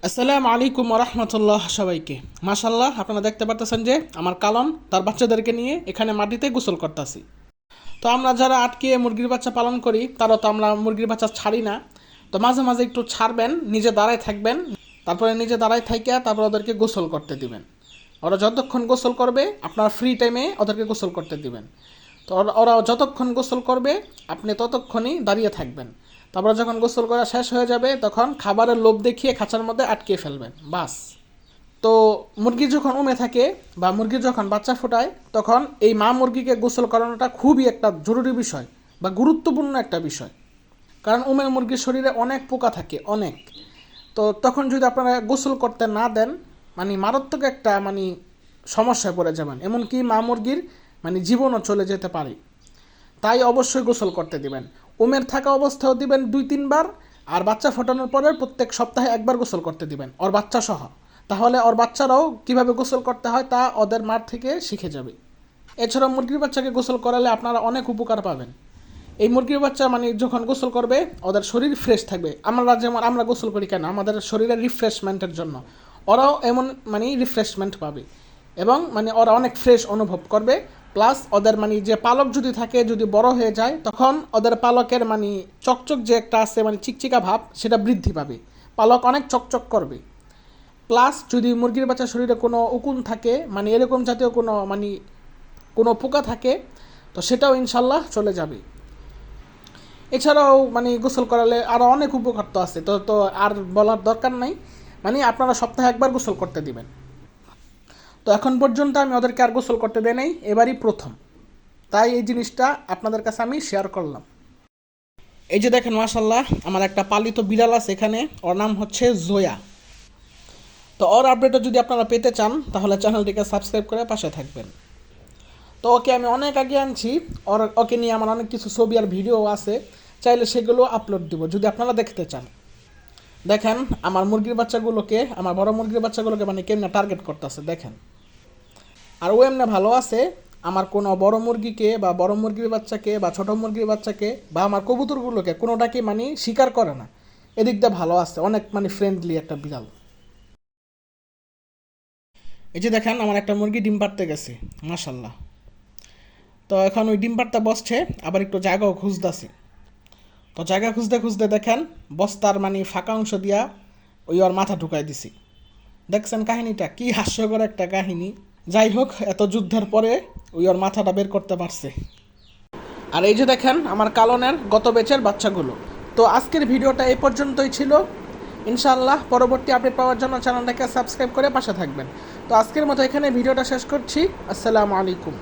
আসসালামু আলাইকুম রহমতুল্লাহ সবাইকে। মাশাল্লাহ, আপনারা দেখতে পারতেছেন যে আমার কালন তার বাচ্চাদেরকে নিয়ে এখানে মাটিতে গোসল করতেছি। তো আমরা যারা আটকে মুরগির বাচ্চা পালন করি তারা তো আমরা মুরগির বাচ্চা ছাড়ি না। তো মাঝে মাঝে একটু ছাড়বেন, নিজে দাঁড়ায় থাকবেন, তারপরে নিজে দাঁড়ায় থাইকা তারপর ওদেরকে গোসল করতে দিবেন। ওরা যতক্ষণ গোসল করবে আপনার ফ্রি টাইমে ওদেরকে গোসল করতে দিবেন। তো ওরা যতক্ষণ গোসল করবে আপনি ততক্ষণই দাঁড়িয়ে থাকবেন। তারপরে যখন গোসল করা শেষ হয়ে যাবে তখন খাবারের লোভ দেখিয়ে খাঁচার মধ্যে আটকে ফেলবেন, বাস। তো মুরগি যখন উমে থাকে বা মুরগি যখন বাচ্চা ফোটায় তখন এই মা মুরগিকে গোসল করানোটা খুবই একটা জরুরি বিষয় বা গুরুত্বপূর্ণ একটা বিষয়। কারণ উমের মুরগির শরীরে অনেক পোকা থাকে, অনেক। তো তখন যদি আপনারা গোসল করতে না দেন মারাত্মক একটা সমস্যায় পড়ে যাবেন, এমনকি মা মুরগির জীবনও চলে যেতে পারে। তাই অবশ্যই গোসল করতে দিবেন। উমের থাকা অবস্থাও দিবেন 2-3 বার, আর বাচ্চা ফোটানোর পরে প্রত্যেক সপ্তাহে একবার গোসল করতে দিবেন ওর বাচ্চা সহ। তাহলে ওর বাচ্চারাও কীভাবে গোসল করতে হয় তা ওদের মার থেকে শিখে যাবে। এছাড়াও মুরগির বাচ্চাকে গোসল করালে আপনারা অনেক উপকার পাবেন। এই মুরগির বাচ্চা যখন গোসল করবে ওদের শরীর ফ্রেশ থাকবে। আমরা গোসল করি কেন? আমাদের শরীরের রিফ্রেশমেন্টের জন্য। ওরাও এমন রিফ্রেশমেন্ট পাবে এবং ওরা অনেক ফ্রেশ অনুভব করবে। প্লাস ওদের যে পালক যদি থাকে, যদি বড় হয়ে যায় তখন ওদের পালকের চকচক যে একটা আছে চিকচিকা ভাব সেটা বৃদ্ধি পাবে, পালক অনেক চকচক করবে। প্লাস যদি মুরগির বাচ্চার শরীরে কোনো উকুন থাকে, এরকম জাতীয় কোনো পোকা থাকে, তো সেটাও ইনশাল্লাহ চলে যাবে। এছাড়াও গোসল করালে আরও অনেক উপকার তো আছে, তো তো আর বলার দরকার নাই। আপনারা সপ্তাহে একবার গোসল করতে দিবেন। তো এখন পর্যন্ত আমি ওদেরকে আর গোসল করতে দেই নাই, এবারই প্রথম। তাই এই জিনিসটা আপনাদের কাছে আমি শেয়ার করলাম। এই যে দেখেন, মাশাল্লাহ, আমার একটা পালিত বিড়াল আছে এখানে, ওর নাম হচ্ছে জোয়া। তো ওর আপডেটও যদি আপনারা পেতে চান তাহলে চ্যানেলটিকে সাবস্ক্রাইব করে পাশে থাকবেন। তো ওকে আমি অনেক আগে আনছি, ওকে নিয়ে আমার অনেক কিছু ছবি আর ভিডিও আছে, চাইলে সেগুলো আপলোড দিব যদি আপনারা দেখতে চান। দেখেন আমার মুরগির বাচ্চাগুলোকে, আমার বড় মুরগির বাচ্চাগুলোকে কেমনে টার্গেট করতেছে দেখেন। আর ও এমনি ভালো আছে, আমার কোনো বড় মুরগিকে বা বড় মুরগির বাচ্চাকে বা ছোটো মুরগির বাচ্চাকে বা আমার কবুতরগুলোকে কোনোটাকে শিকার করে না। এদিক দিয়ে ভালো আছে, অনেক ফ্রেন্ডলি একটা বিড়াল। এই যে দেখেন আমার একটা মুরগি ডিম পাড়তে গেছে, মাশাল্লাহ। তো এখন ওই ডিম পাড়তে বসছে, আবার একটু জায়গাও খুঁজতেছে। তো জায়গা খুঁজতে খুঁজতে দেখেন বস্তার ফাঁকা অংশ দিয়া ওই ওর মাথা ঢুকাই দিছি। দেখছেন কাহিনীটা কি হাস্যকর একটা কাহিনী। যাই হোক, এত যুদ্ধের পরে ওই ওর মাথাটা বের করতে পারছে। আর এই যে দেখেন আমার কালনের গত ব্যাচের বাচ্চাগুলো। তো আজকের ভিডিওটা এই পর্যন্তই ছিল। ইনশাআল্লাহ পরবর্তী আপডেট পাওয়ার জন্য চ্যানেলটাকে সাবস্ক্রাইব করে পাশে থাকবেন। তো আজকের মতো এখানে ভিডিওটা শেষ করছি। আসসালামু আলাইকুম।